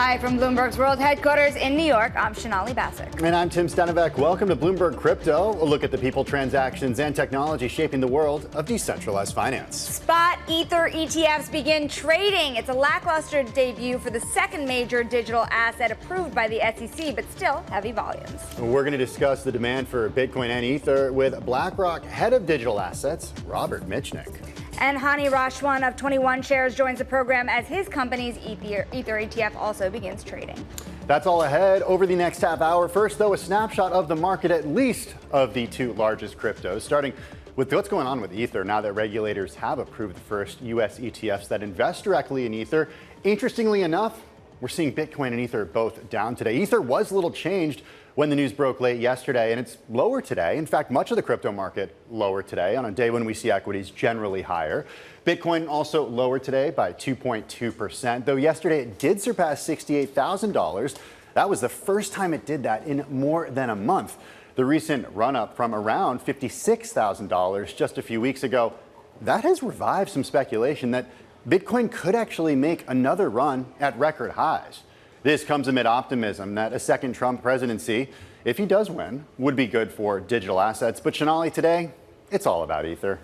Live from Bloomberg's World Headquarters in New York, I'm Shanali Basak. And I'm Tim Stenevec. Welcome to Bloomberg Crypto, a look at the people, transactions, and technology shaping the world of decentralized finance. Spot Ether ETFs begin trading. It's a lackluster debut for the second major digital asset approved by the SEC, but still heavy volumes. We're going to discuss the demand for Bitcoin and Ether with BlackRock head of digital assets, Robert Mitchnick. And Hany Rashwan of 21 Shares joins the program as his company's Ether ETF also begins trading. That's all ahead over the next half hour. First, though, a snapshot of the market, at least of the two largest cryptos, starting with what's going on with Ether now that regulators have approved the first U.S. ETFs that invest directly in Ether. Interestingly enough, we're seeing Bitcoin and Ether both down today. Ether was a little changed when the news broke late yesterday, and it's lower today. In fact, much of the crypto market lower today on a day when we see equities generally higher. Bitcoin also lower today by 2.2%, though yesterday it did surpass $68,000. That was the first time it did that in more than a month. The recent run-up from around $56,000 just a few weeks ago, that has revived some speculation that Bitcoin could actually make another run at record highs. This comes amid optimism that a second Trump presidency, if he does win, would be good for digital assets. But Shanali, today, it's all about Ether.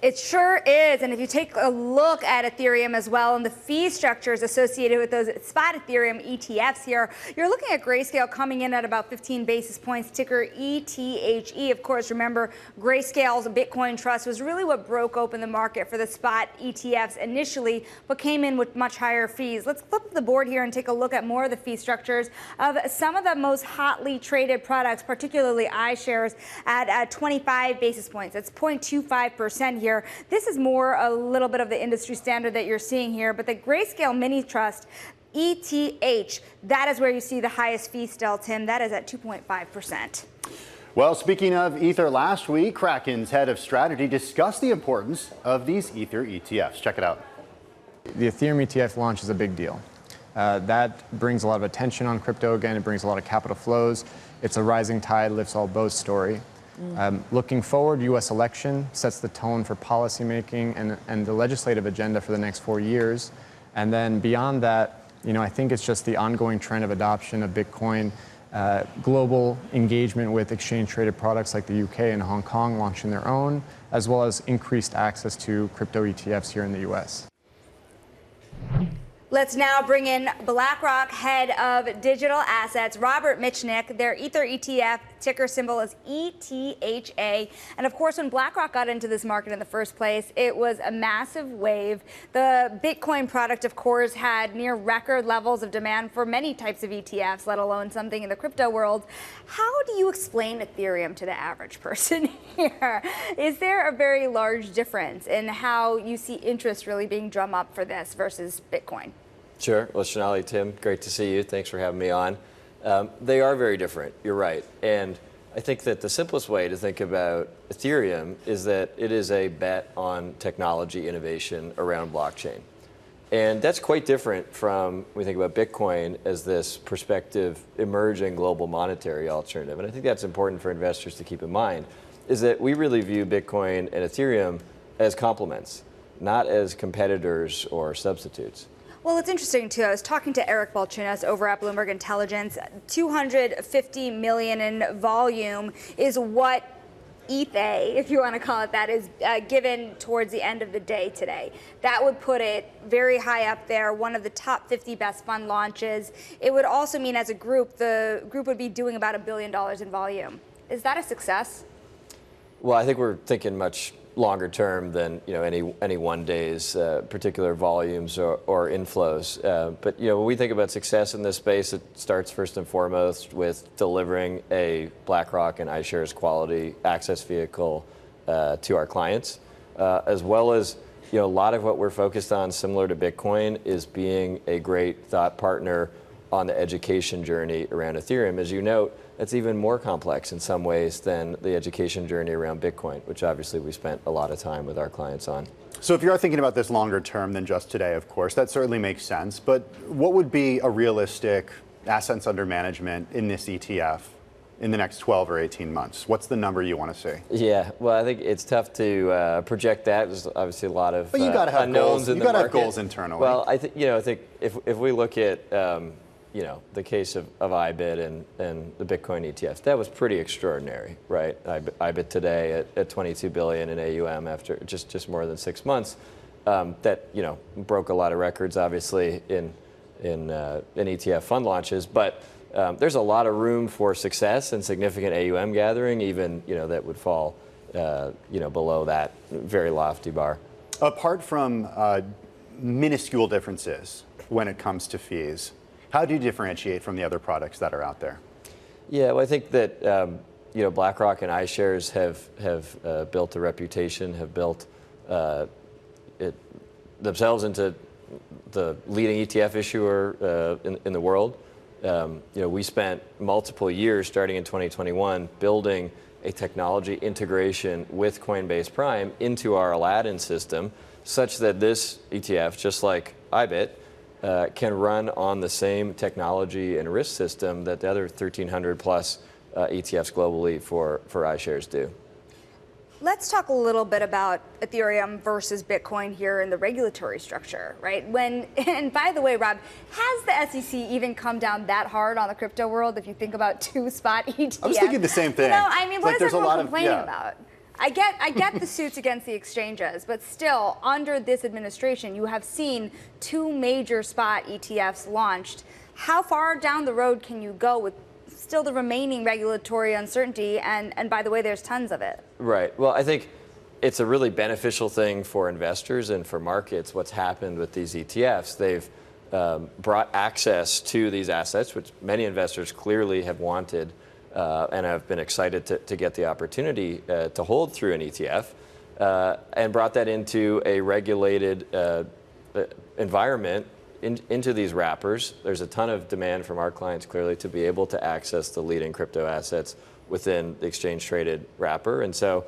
It sure is. And if you take a look at Ethereum as well and the fee structures associated with those spot Ethereum ETFs here, you're looking at Grayscale coming in at about 15 basis points, ticker ETHE. Of course, remember, Grayscale's Bitcoin Trust was really what broke open the market for the spot ETFs initially, but came in with much higher fees. Let's flip the board here and take a look at more of the fee structures of some of the most hotly traded products, particularly iShares at 25 basis points. That's 0.25% here. This is more a little bit of the industry standard that you're seeing here, but the Grayscale Mini Trust, ETH, that is where you see the highest fee still, Tim. That is at 2.5%. Well, speaking of Ether, last week, Kraken's head of strategy discussed the importance of these Ether ETFs. Check it out. The Ethereum ETF launch is a big deal. That brings a lot of attention on crypto again. It brings a lot of capital flows. It's a rising tide lifts all boats story. Looking forward, U.S. election sets the tone for policymaking and the legislative agenda for the next 4 years. And then beyond that, I think it's just the ongoing trend of adoption of Bitcoin, global engagement with exchange-traded products like the UK and Hong Kong launching their own, as well as increased access to crypto ETFs here in the U.S. Let's now bring in BlackRock head of digital assets, Robert Mitchnick. Their Ether ETF ticker symbol is ETHA. And of course, when BlackRock got into this market in the first place, it was a massive wave. The Bitcoin product, of course, had near record levels of demand for many types of ETFs, let alone something in the crypto world. How do you explain Ethereum to the average person here? Is there a very large difference in how you see interest really being drummed up for this versus Bitcoin? Sure. Well, Shanali, Tim, great to see you. Thanks for having me on. They are very different. You're right. And I think that the simplest way to think about Ethereum is that it is a bet on technology innovation around blockchain. And that's quite different from when we think about Bitcoin as this prospective emerging global monetary alternative. And I think that's important for investors to keep in mind, is that we really view Bitcoin and Ethereum as complements, not as competitors or substitutes. Well, it's interesting, too. I was talking to Eric Balchunas over at Bloomberg Intelligence. 250 million in volume is what ETH, if you want to call it that, is given towards the end of the day today. That would put it very high up there, one of the top 50 best fund launches. It would also mean, as a group, the group would be doing about $1 billion in volume. Is that a success? Well, I think we're thinking much longer term than any one day's particular volumes or inflows. But when we think about success in this space, it starts first and foremost with delivering a BlackRock and iShares quality access vehicle to our clients, as well as a lot of what we're focused on, similar to Bitcoin, is being a great thought partner on the education journey around Ethereum. As you note, that's even more complex in some ways than the education journey around Bitcoin, which obviously we spent a lot of time with our clients on. So if you are thinking about this longer term than just today, of course, that certainly makes sense. But what would be a realistic assets under management in this ETF in the next 12 or 18 months? What's the number you want to see? Yeah, well, I think it's tough to project that. There's obviously a lot of but you got to have unknowns goals. in the market. You got to have goals internally. Well, I think if we look at the case of IBIT and the Bitcoin ETFs, that was pretty extraordinary, right? IBIT today at 22 billion in AUM after just more than 6 months. That broke a lot of records, obviously, in ETF fund launches. But there's a lot of room for success and significant AUM gathering, even that would fall below that very lofty bar. Apart from minuscule differences when it comes to fees, how do you differentiate from the other products that are out there? Yeah, well, I think that BlackRock and iShares have built a reputation, have built themselves into the leading ETF issuer in the world. We spent multiple years, starting in 2021, building a technology integration with Coinbase Prime into our Aladdin system, such that this ETF, just like IBIT, can run on the same technology and risk system that the other 1,300 plus ETFs globally for iShares do. Let's talk a little bit about Ethereum versus Bitcoin here in the regulatory structure, right? And by the way, Rob, has the SEC even come down that hard on the crypto world if you think about two spot ETFs? I was thinking the same thing. What is everyone complaining about? I get the suits against the exchanges, but still, under this administration, you have seen two major spot ETFs launched. How far down the road can you go with still the remaining regulatory uncertainty? And by the way, there's tons of it. Right. Well, I think it's a really beneficial thing for investors and for markets. What's happened with these ETFs, they've brought access to these assets, which many investors clearly have wanted and have been excited to get the opportunity to hold through an ETF, and brought that into a regulated environment into these wrappers. There's a ton of demand from our clients, clearly, to be able to access the leading crypto assets within the exchange-traded wrapper. And so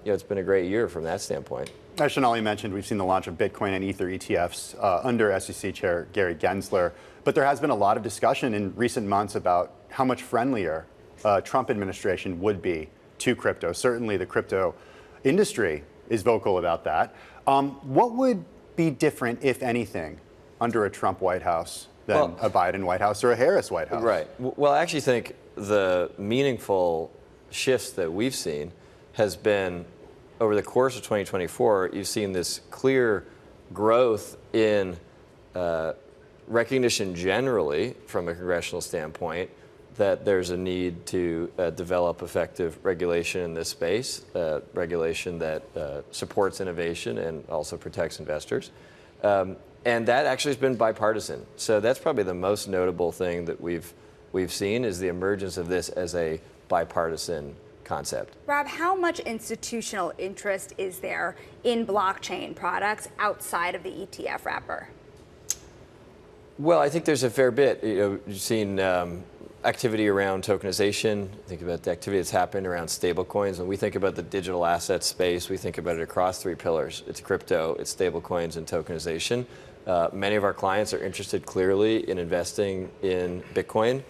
it's been a great year from that standpoint. As Sonali mentioned, we've seen the launch of Bitcoin and Ether ETFs under SEC Chair Gary Gensler. But there has been a lot of discussion in recent months about how much friendlier Trump administration would be to crypto. Certainly the crypto industry is vocal about that. What would be different, if anything, under a Trump White House than a Biden White House or a Harris White House? Right. Well, I actually think the meaningful shifts that we've seen has been over the course of 2024. You've seen this clear growth in recognition generally from a congressional standpoint that there's a need to develop effective regulation in this space, regulation that supports innovation and also protects investors. And that actually has been bipartisan. So that's probably the most notable thing that we've seen is the emergence of this as a bipartisan concept. Rob, how much institutional interest is there in blockchain products outside of the ETF wrapper? Well, I think there's a fair bit. You've seen activity around tokenization. Think about the activity that's happened around stablecoins. When we think about the digital asset space, we think about it across three pillars. It's crypto, it's stablecoins, and tokenization. Many of our clients are interested clearly in investing in Bitcoin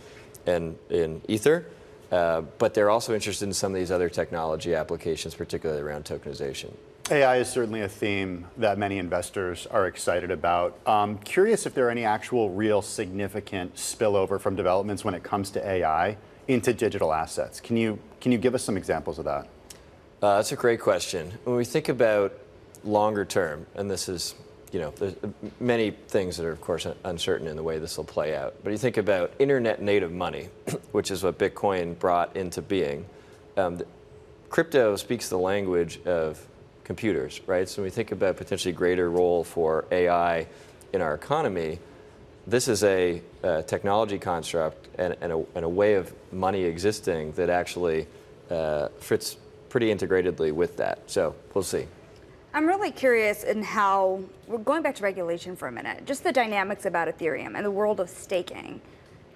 and in Ether, but they're also interested in some of these other technology applications, particularly around tokenization. AI is certainly a theme that many investors are excited about. Curious if there are any actual real significant spillover from developments when it comes to AI into digital assets. Can you give us some examples of that? That's a great question. When we think about longer term, and this is, there's many things that are, of course, uncertain in the way this will play out. But you think about internet native money, which is what Bitcoin brought into being. Crypto speaks the language of computers, right? So when we think about potentially greater role for AI in our economy, this is a technology construct and a way of money existing that actually fits pretty integratedly with that. So we'll see. I'm really curious in how, we're going back to regulation for a minute, just the dynamics about Ethereum and the world of staking.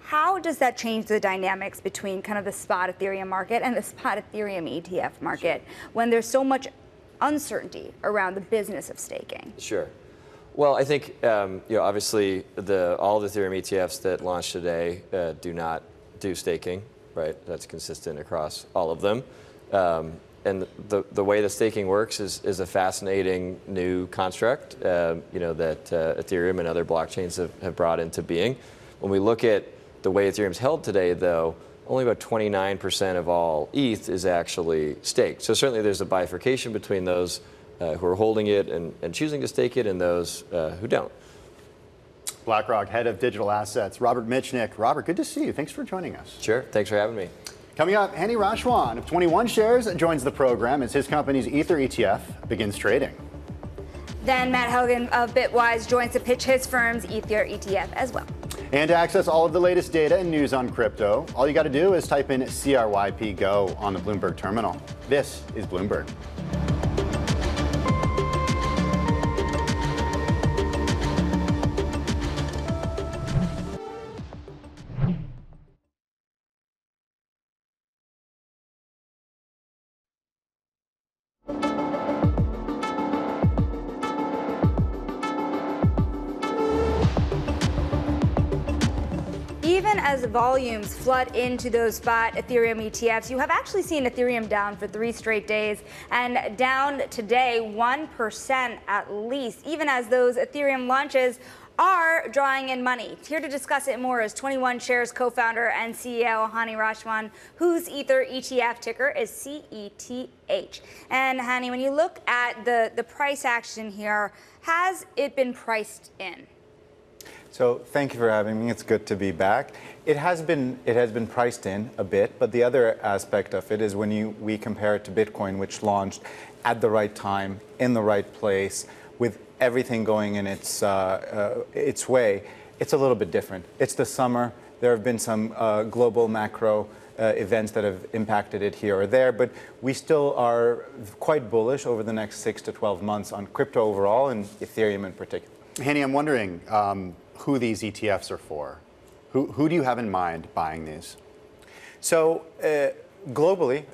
How does that change the dynamics between kind of the spot Ethereum market and the spot Ethereum ETF market when there's so much uncertainty around the business of staking? Sure. Well, I think obviously all the Ethereum ETFs that launched today do not do staking, right? That's consistent across all of them. And the way the staking works is a fascinating new construct, that Ethereum and other blockchains have brought into being. When we look at the way Ethereum's held today, though, only about 29% of all ETH is actually staked. So certainly there's a bifurcation between those who are holding it and choosing to stake it and those who don't. BlackRock Head of Digital Assets, Robert Mitchnick. Robert, good to see you. Thanks for joining us. Sure. Thanks for having me. Coming up, Hany Rashwan of 21 Shares joins the program as his company's Ether ETF begins trading. Then Matt Hougan of Bitwise joins to pitch his firm's Ether ETF as well. And to access all of the latest data and news on crypto, all you got to do is type in CRYP-GO on the Bloomberg terminal. This is Bloomberg. Even as volumes flood into those spot Ethereum ETFs, you have actually seen Ethereum down for 3 straight days and down today 1% at least, even as those Ethereum launches are drawing in money. Here to discuss it more is 21 Shares co-founder and CEO Hany Rashwan, whose Ether ETF ticker is CETH. And Hany, when you look at the price action here, has it been priced in? So thank you for having me. It's good to be back. It has been priced in a bit, but the other aspect of it is when we compare it to Bitcoin, which launched at the right time, in the right place, with everything going in its way, it's a little bit different. It's the summer. There have been some global macro events that have impacted it here or there, but we still are quite bullish over the next 6 to 12 months on crypto overall and Ethereum in particular. Hany, I'm wondering who these ETFs are for. Who do you have in mind buying these? So globally,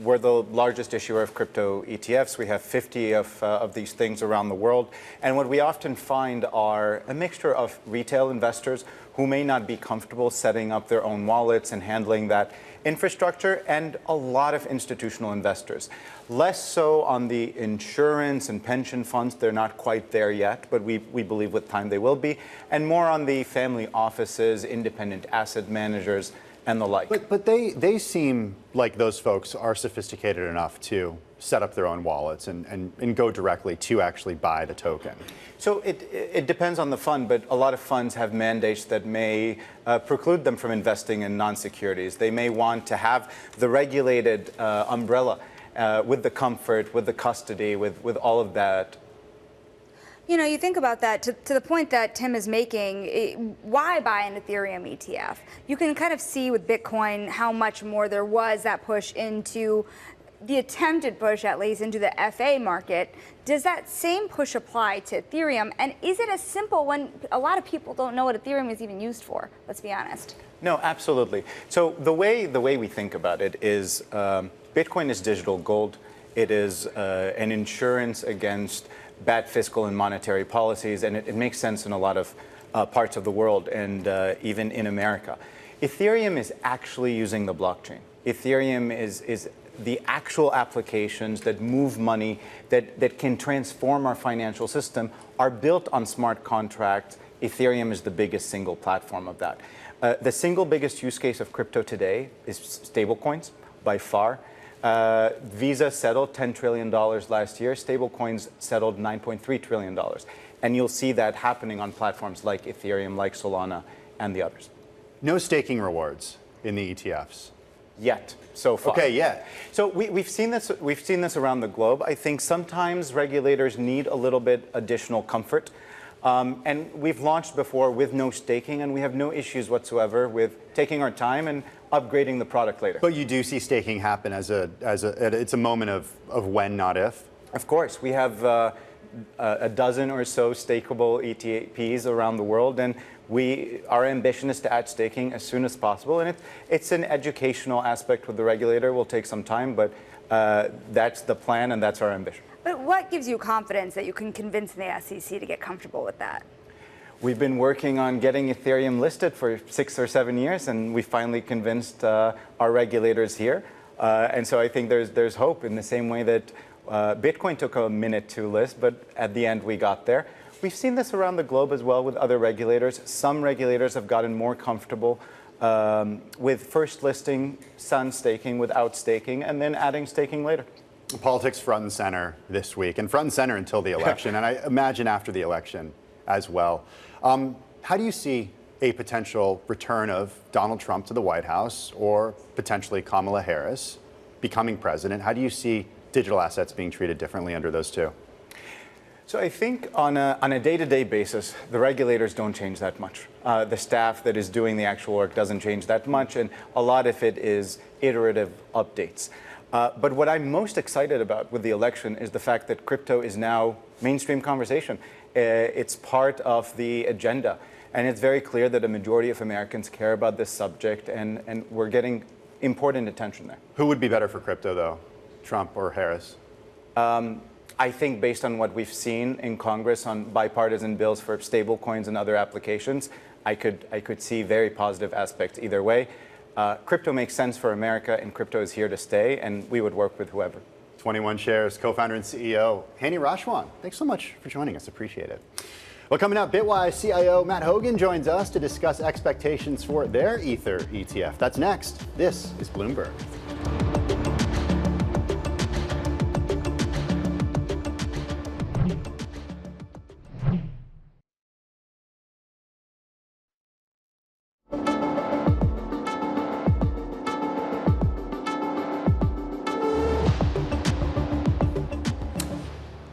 we're the largest issuer of crypto ETFs. We have 50 of these things around the world. And what we often find are a mixture of retail investors who may not be comfortable setting up their own wallets and handling that infrastructure, and a lot of institutional investors. Less so on the insurance and pension funds. They're not quite there yet, but we believe with time they will be. And more on the family offices, independent asset managers, and the like. But they seem like those folks are sophisticated enough to set up their own wallets and go directly to actually buy the token. So it depends on the fund, but a lot of funds have mandates that may preclude them from investing in non-securities. They may want to have the regulated umbrella with the comfort, with the custody, with all of that. You know, you think about that to the point that Tim is making, why buy an Ethereum ETF? You can kind of see with Bitcoin how much more there was that push into the attempted push, at least, into the FA market. Does that same push apply to Ethereum? And is it as simple when a lot of people don't know what Ethereum is even used for? Let's be honest. No, absolutely. So the way we think about it is Bitcoin is digital gold. It is an insurance against bad fiscal and monetary policies, and it makes sense in a lot of parts of the world, and even in America. Ethereum is actually using the blockchain. Ethereum is the actual applications that move money, that can transform our financial system, are built on smart contracts. Ethereum is the biggest single platform of that. The single biggest use case of crypto today is stablecoins, by far. Visa settled $10 trillion last year. Stablecoins settled $9.3 trillion. And you'll see that happening on platforms like Ethereum, like Solana, and the others. No staking rewards in the ETFs. Yet, so far. Okay, yeah. So we've seen this around the globe. I think sometimes regulators need a little bit additional comfort. And we've launched before with no staking, and we have no issues whatsoever with taking our time and upgrading the product later. But you do see staking happen as it's a moment of when, not if? Of course. We have a dozen or so stakeable ETPs around the world, and our ambition is to add staking as soon as possible. And it's an educational aspect with the regulator. It will take some time, but that's the plan and that's our ambition. But what gives you confidence that you can convince the SEC to get comfortable with that? We've been working on getting Ethereum listed for 6 or 7 years, and we finally convinced our regulators here. And so I think there's hope in the same way that Bitcoin took a minute to list, but at the end we got there. we've seen this around the globe as well with other regulators. Some regulators have gotten more comfortable with first listing sun staking without staking and then adding staking later. Politics front and center this week, and front and center until the election, and I imagine after the election as well. How do you see a potential return of Donald Trump to the White House or potentially Kamala Harris becoming president? How do you see digital assets being treated differently under those two? So I think on a day-to-day basis, the regulators don't change that much. The staff that is doing the actual work doesn't change that much, and a lot of it is iterative updates. But what I'm most excited about with the election is the fact that crypto is now mainstream conversation. It's part of the agenda. And it's very clear that a majority of Americans care about this subject, and we're getting important attention there. Who would be better for crypto, though, Trump or Harris? I think based on what we've seen in Congress on bipartisan bills for stable coins and other applications, I could see very positive aspects either way. Crypto makes sense for America, and crypto is here to stay, and we would work with whoever. 21 Shares co-founder and CEO, Hany Rashwan. Thanks so much for joining us. Appreciate it. Well, coming up, Bitwise CIO Matt Hougan joins us to discuss expectations for their Ether ETF. That's next. This is Bloomberg.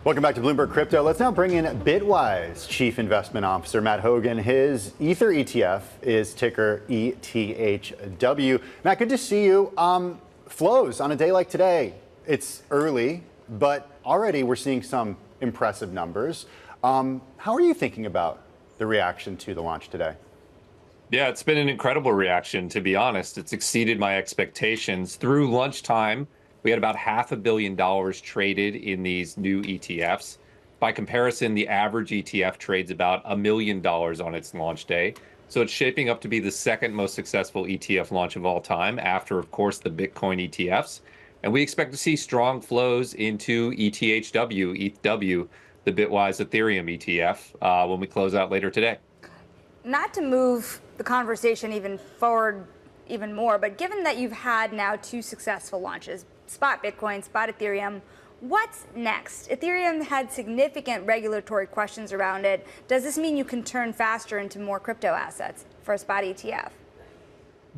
Welcome back to Bloomberg Crypto. Let's now bring in Bitwise Chief Investment Officer Matt Hougan. His Ether ETF is ticker ETHW. Matt, good to see you. Flows on a day like today. It's early, but already we're seeing some impressive numbers. How are you thinking about the reaction to the launch today? Yeah, it's been an incredible reaction, to be honest. It's exceeded my expectations. Through lunchtime, we had about $500 million traded in these new ETFs. By comparison, the average ETF trades about $1 million on its launch day. So it's shaping up to be the second most successful ETF launch of all time, after, of course, the Bitcoin ETFs. And we expect to see strong flows into ETHW, the Bitwise Ethereum ETF, when we close out later today. Not to move the conversation even forward even more, but given that you've had now two successful launches, spot Bitcoin, spot Ethereum, what's next? Ethereum had significant regulatory questions around it. Does this mean you can turn faster into more crypto assets for a spot ETF?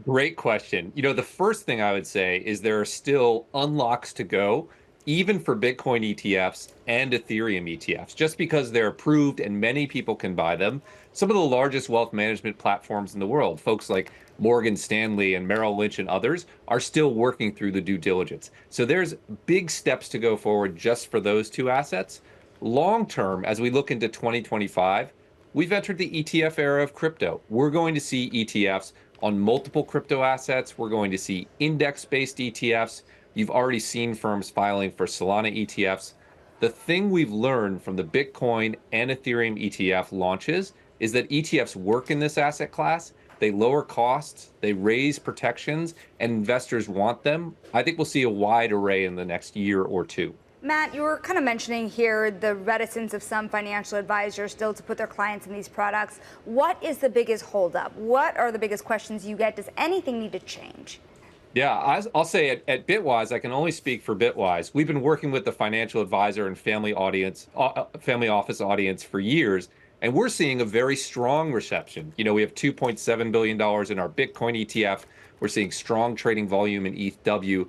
Great question. You know, the first thing I would say is there are still unlocks to go, even for Bitcoin ETFs and Ethereum ETFs, just because they're approved and many people can buy them. Some of the largest wealth management platforms in the world, folks like Morgan Stanley and Merrill Lynch and others, are still working through the due diligence. So there's big steps to go forward just for those two assets. Long term, as we look into 2025, we've entered the ETF era of crypto. We're going to see ETFs on multiple crypto assets. We're going to see index-based ETFs. You've already seen firms filing for Solana ETFs. The thing we've learned from the Bitcoin and Ethereum ETF launches is that ETFs work in this asset class. They lower costs, they raise protections, and investors want them. I think we'll see a wide array in the next year or two. Matt, you were kind of mentioning here the reticence of some financial advisors still to put their clients in these products. What is the biggest holdup? What are the biggest questions you get? Does anything need to change? Yeah, I'll say at Bitwise, I can only speak for Bitwise. We've been working with the financial advisor and family office audience for years, and we're seeing a very strong reception. You know, we have $2.7 billion in our Bitcoin ETF. We're seeing strong trading volume in ETHW.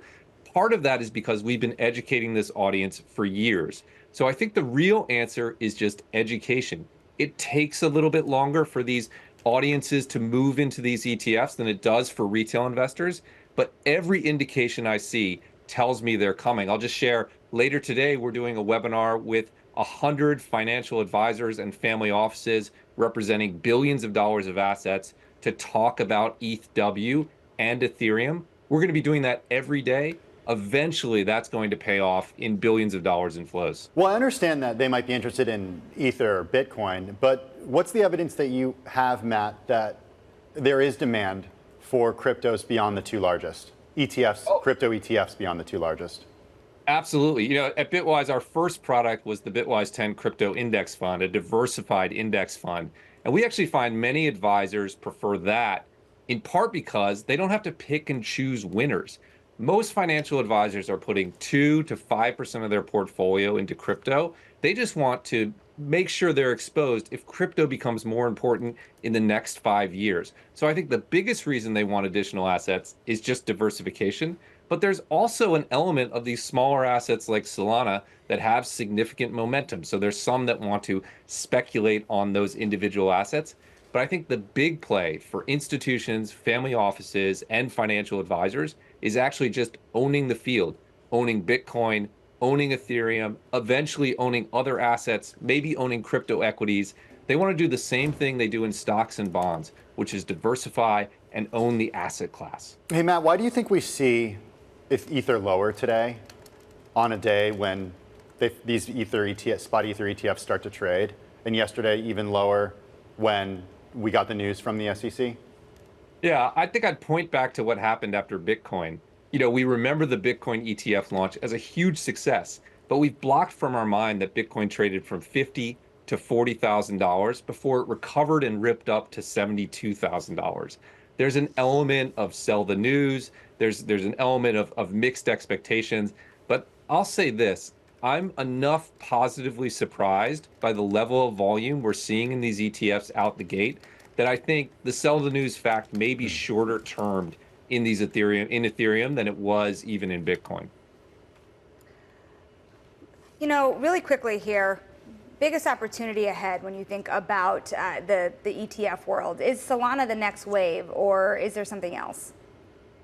Part of that is because we've been educating this audience for years. So I think the real answer is just education. It takes a little bit longer for these audiences to move into these ETFs than it does for retail investors. But every indication I see tells me they're coming. I'll just share, later today, we're doing a webinar with 100 financial advisors and family offices representing billions of dollars of assets to talk about ETHW and Ethereum. We're going to be doing that every day. Eventually, that's going to pay off in billions of dollars in flows. Well, I understand that they might be interested in Ether or Bitcoin, but what's the evidence that you have, Matt, that there is demand for cryptos beyond the two largest? ETFs, crypto ETFs beyond the two largest? Absolutely. At Bitwise, our first product was the Bitwise 10 Crypto Index Fund, a diversified index fund. And we actually find many advisors prefer that in part because they don't have to pick and choose winners. Most financial advisors are putting 2 to 5% of their portfolio into crypto. They just want to make sure they're exposed if crypto becomes more important in the next 5 years. So I think the biggest reason they want additional assets is just diversification. But there's also an element of these smaller assets like Solana that have significant momentum. So there's some that want to speculate on those individual assets. But I think the big play for institutions, family offices, and financial advisors is actually just owning the field, owning Bitcoin, owning Ethereum, eventually owning other assets, maybe owning crypto equities. They want to do the same thing they do in stocks and bonds, which is diversify and own the asset class. Hey, Matt, why do you think we see Ether lower today on a day when these spot Ether ETFs start to trade, and yesterday even lower when we got the news from the SEC? Yeah, I think I'd point back to what happened after Bitcoin. We remember the Bitcoin ETF launch as a huge success, but we've blocked from our mind that Bitcoin traded from $50,000 to $40,000 before it recovered and ripped up to $72,000. There's an element of sell the news. There's an element of mixed expectations. But I'll say this, I'm enough positively surprised by the level of volume we're seeing in these ETFs out the gate that I think the sell the news fact may be shorter termed in Ethereum than it was even in Bitcoin. Really quickly here, biggest opportunity ahead when you think about the ETF world. Is Solana the next wave, or is there something else?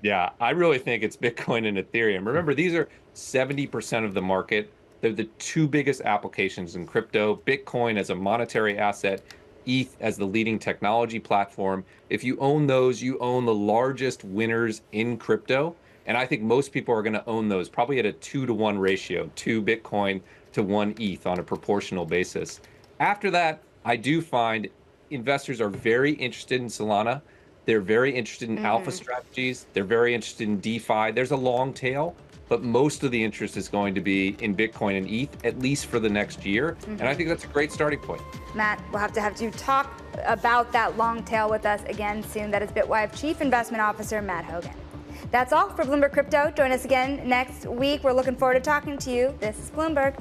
Yeah, I really think it's Bitcoin and Ethereum. Remember, these are 70% of the market. They're the two biggest applications in crypto. Bitcoin as a monetary asset, ETH as the leading technology platform. If you own those, you own the largest winners in crypto. And I think most people are going to own those probably at a 2-to-1 ratio, 2 Bitcoin to 1 ETH on a proportional basis. After that, I do find investors are very interested in Solana. They're very interested in alpha strategies. They're very interested in DeFi. There's a long tail, but most of the interest is going to be in Bitcoin and ETH, at least for the next year. And I think that's a great starting point. Matt, we'll have to you talk about that long tail with us again soon. That is Bitwise Chief Investment Officer Matt Hougan. That's all for Bloomberg Crypto. Join us again next week. We're looking forward to talking to you. This is Bloomberg.